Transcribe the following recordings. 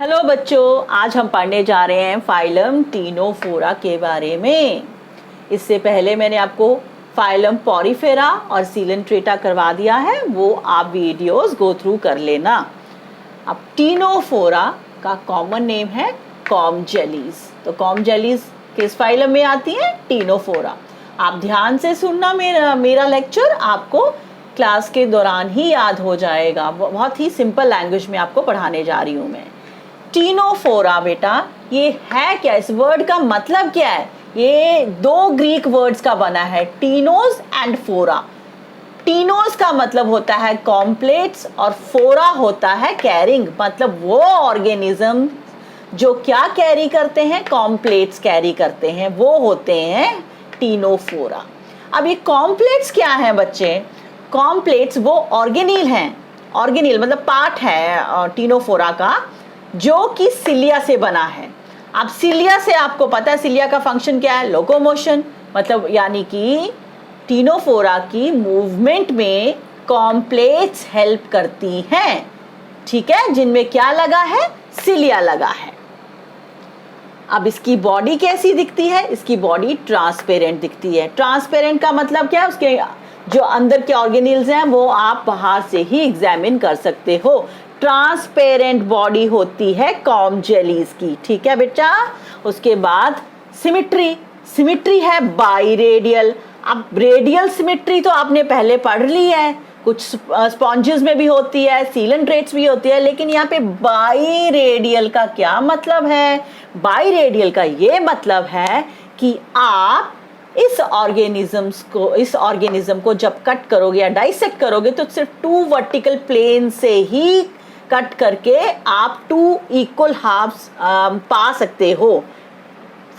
Hello बच्चों, आज हम पढ़ने जा रहे हैं फाइलम टीनोफोरा के बारे में। इससे पहले मैंने आपको फाइलम पॉरीफेरा और सीलेंट्रेटा करवा दिया है, वो आप वीडियोस गो थ्रू कर लेना। अब टीनोफोरा का कॉमन नेम है कॉम जेलीज। तो कॉम जेलीज किस फाइलम में आती हैं? टीनोफोरा। आप ध्यान से सुनना, मेरा लेक्चर आपको क्लास के दौरान ही याद हो जाएगा। बहुत ही सिंपल लैंग्वेज में आपको पढ़ाने जा रही हूँ मैं। टीनोफोरा बेटा, ये है क्या? इस वर्ड का मतलब क्या है? ये दो ग्रीक वर्ड्स का बना है, टीनोस एंड फोरा। टीनोस का मतलब होता है कॉम्प्लेट्स और फोरा होता है कैरिंग। मतलब वो ऑर्गेनिज्म जो क्या कैरी करते हैं? कॉम्प्लेट्स कैरी करते हैं, वो होते हैं टीनोफोरा। अब ये कॉम्प्लेट्स क्या है बच्चे? कॉम्प्लेट्स वो ऑर्गेनील हैं। ऑर्गेनील मतलब पार्ट है टीनोफोरा का, जो कि सिलिया से बना है। अब सिलिया से आपको पता है सिलिया का फंक्शन क्या है? लोकोमोशन। मतलब यानी कि टीनोफोरा की मूवमेंट में कॉम्प्लेट्स हेल्प करती हैं, ठीक है, जिनमें क्या लगा है? सिलिया लगा है। अब इसकी बॉडी कैसी दिखती है? इसकी बॉडी ट्रांसपेरेंट दिखती है। ट्रांसपेरेंट का मतलब क्या है? उसके जो अंदर के ऑर्गेनिल्स हैं वो आप बाहर से ही एग्जामिन कर सकते हो। ट्रांसपेरेंट बॉडी होती है कॉम जेलीज की, ठीक है बेटा। उसके बाद सिमिट्री है बाईरेडियल। अब रेडियल सिमिट्री तो आपने पहले पढ़ ली है, कुछ स्पॉन्जेस में भी होती है, सीलेंट्रेट्स भी होती है, लेकिन यहाँ पे बाईरेडियल का क्या मतलब है? बाईरेडियल का ये मतलब है कि आप इस ऑर्गेनिज्म को जब कट करोगे या डाइसेक्ट करोगे तो सिर्फ 2 वर्टिकल प्लेन से ही कट करके आप 2 इक्वल हाफ्स पा सकते हो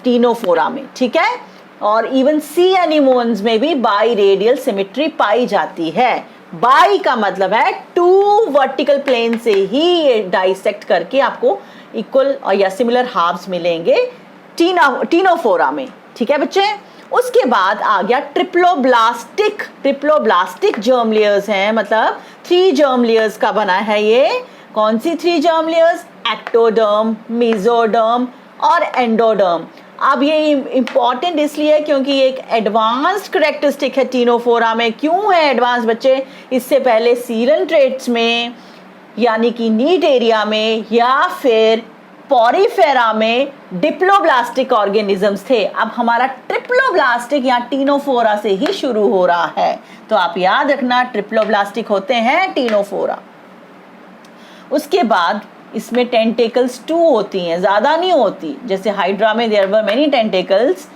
टीनोफोरा में, ठीक है। और इवन सी एनिमोन्स में भी बाई रेडियल सिमिट्री पाई जाती है। बाई का मतलब है 2 वर्टिकल प्लेन से ही डाइसेक्ट करके आपको इक्वल या सिमिलर हाफ्स मिलेंगे टीनोफोरा में, ठीक है बच्चे। उसके बाद आ गया ट्रिप्लोब्लास्टिक जर्म लेयर्स हैं, मतलब 3 जर्म लेयर्स का बना है ये। कौन सी 3 जर्म लेयर्स? एक्टोडर्म, मेसोडर्म और एंडोडर्म। अब ये इंपॉर्टेंट इसलिए क्योंकि ये एक एडवांस्ड कैरेक्टरिस्टिक है टीनोफोरा में। क्यों है एडवांस बच्चे? इससे पहले सीलेंट्रेट्स में यानी कि नीड एरिया में या फिर पॉरीफेरा में डिप्लोब्लास्टिक ऑर्गेनिजम्स थे। अब हमारा ट्रिप्लोब्लास्टिक या टीनोफोरा से ही शुरू हो रहा है, तो आप याद रखना ट्रिप्लोब्लास्टिक होते हैं टीनोफोरा। उसके बाद इसमें टेंटेकल्स 2 होती हैं, ज़्यादा नहीं होती। जैसे हाइड्रा में देयर वर मेनी टेंटेकल्स,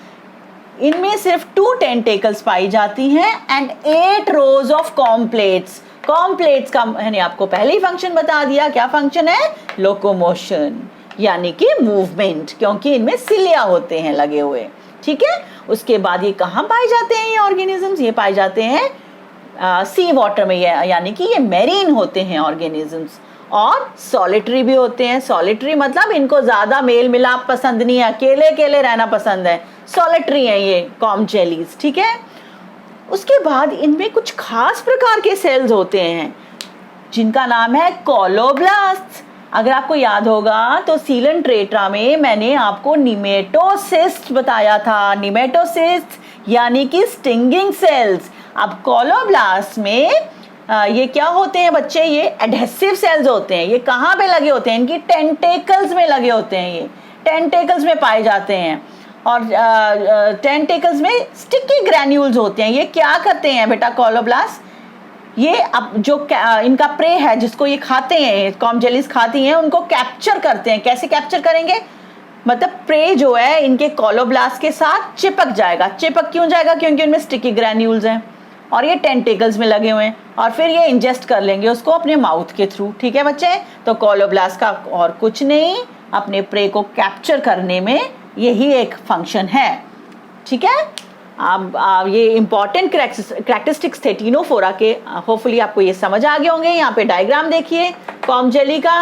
इनमें सिर्फ 2 टेंटेकल्स पाई जाती हैं एंड 8 रोज ऑफ कॉम्प्लेट्स। कॉम्प्लेट्स का मैंने आपको पहले ही फंक्शन बता दिया। क्या फंक्शन है? लोकोमोशन, यानी कि मूवमेंट, क्योंकि इनमें सिलिया होते हैं लगे हुए, ठीक है। उसके बाद ये कहाँ पाए जाते हैं ये ऑर्गेनिजम्स? ये पाए जाते हैं सी वाटर में, यानी कि ये मैरीन होते हैं ऑर्गेनिजम्स। और सॉलिटरी भी होते हैं। सॉलिटरी मतलब इनको ज़्यादा मेल मिलाप पसंद नहीं है, अकेले अकेले रहना पसंद है। सॉलिटरी हैं ये कॉम जेलीज, ठीक है। उसके बाद इनमें कुछ खास प्रकार के सेल्स होते हैं जिनका नाम है कोलोब्लास्ट। अगर आपको याद होगा तो सीलेंट्रेटा में मैंने आपको निमेटोसिस्ट बताया था। निमेटोसिस्ट यानी कि स्टिंगिंग सेल्स। अब कोलोब्लास्ट में ये क्या होते हैं बच्चे? ये एडहेसिव सेल्स होते हैं। ये कहाँ पे लगे होते हैं? इनकी टेंटेकल्स में लगे होते हैं। ये टेंटेकल्स में पाए जाते हैं और टेंटेकल्स में स्टिकी ग्रैन्यूल्स होते हैं। ये क्या करते हैं बेटा कोलोब्लास्ट? ये अब जो इनका प्रे है जिसको ये खाते हैं, कॉम जेलीज खाती हैं, उनको कैप्चर करते हैं। कैसे कैप्चर करेंगे? मतलब प्रे जो है इनके कोलोब्लास्ट के साथ चिपक जाएगा। चिपक क्यों जाएगा? क्योंकि उनमें स्टिकी ग्रैन्यूल्स हैं और ये टेंटेकल्स में लगे हुए हैं, और फिर ये इंजेस्ट कर लेंगे उसको अपने माउथ के थ्रू, ठीक है बच्चे। तो कोलोब्लास्ट का और कुछ नहीं, अपने प्रे को कैप्चर करने में यही एक फंक्शन है, ठीक है। अब ये इंपॉर्टेंट कैरेक्टरिस्टिक्स थे टीनोफोरा के। होपफुली आपको ये समझ आ गए होंगे। यहाँ पे डायग्राम देखिए कॉम जेली का।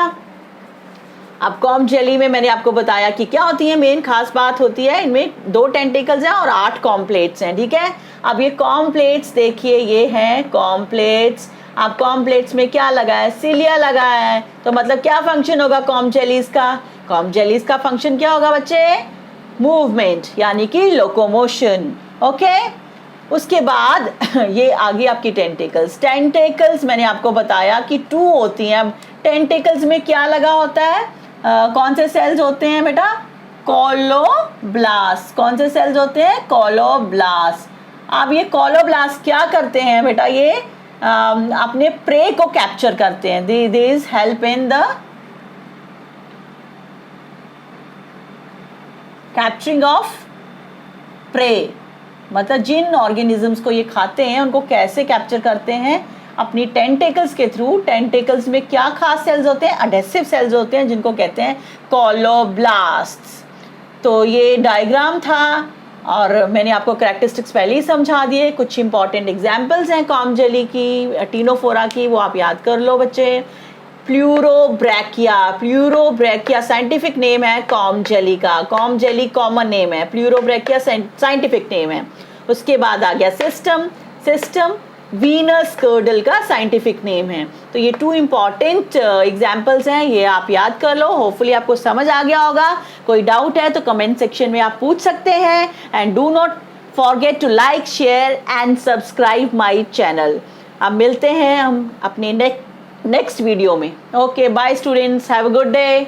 अब कॉम जेली में मैंने आपको बताया कि क्या होती है। मेन खास बात होती है इनमें 2 टेंटिकल्स हैं और 8 कॉम्प्लेट्स हैं, ठीक है। अब ये कॉम्प्लेट्स देखिए, ये हैं कॉम्प्लेट्स आप कॉम प्लेट्स में क्या लगा है, सिलिया लगा है, तो मतलब क्या फंक्शन होगा कॉम जेलीज का? कॉम जेलीज का फंक्शन क्या होगा बच्चे? मूवमेंट, यानी कि लोकोमोशन। ओके, उसके बाद ये आगे आपकी टेंटिकल्स। टेंटिकल्स मैंने आपको बताया कि 2 होती हैं। अब टेंटिकल्स में क्या लगा होता है? कौन से सेल्स होते हैं बेटा? कोलोब्लास्ट। कौन से सेल्स होते हैं? कोलोब्लास्ट। अब ये कोलोब्लास्ट क्या करते हैं बेटा? ये अपने प्रे को कैप्चर करते हैं। This help in the capturing of prey, मतलब जिन ऑर्गेनिजम्स को ये खाते हैं उनको कैसे कैप्चर करते हैं? अपनी टेंटिकल्स के थ्रू। टेंटिकल्स में क्या खास सेल्स होते हैं? अडेसिव सेल्स होते हैं जिनको कहते हैं कोलोब्लास्ट्स। तो ये डायग्राम था और मैंने आपको कैरेक्टरिस्टिक्स पहले ही समझा दिए। कुछ इंपॉर्टेंट एग्जांपल्स हैं कॉम जेली की, टीनोफोरा की, वो आप याद कर लो बच्चे। प्लूरोब्रैकिया, प्लूरोब्रैकिया साइंटिफिक नेम है कॉम जेली का। कॉम जेली कॉमन नेम है, प्लूरोब्रैकिया साइंटिफिक नेम है। उसके बाद आ गया सिस्टम। सिस्टम वीनस कर्डल का साइंटिफिक नेम है। तो ये 2 इंपॉर्टेंट एग्जांपल्स हैं, ये आप याद कर लो। होपफुली आपको समझ आ गया होगा। कोई डाउट है तो कमेंट सेक्शन में आप पूछ सकते हैं। And do not forget to like, share and subscribe my channel. अब मिलते हैं हम अपने नेक्स्ट वीडियो में। Okay, bye students, have a good day.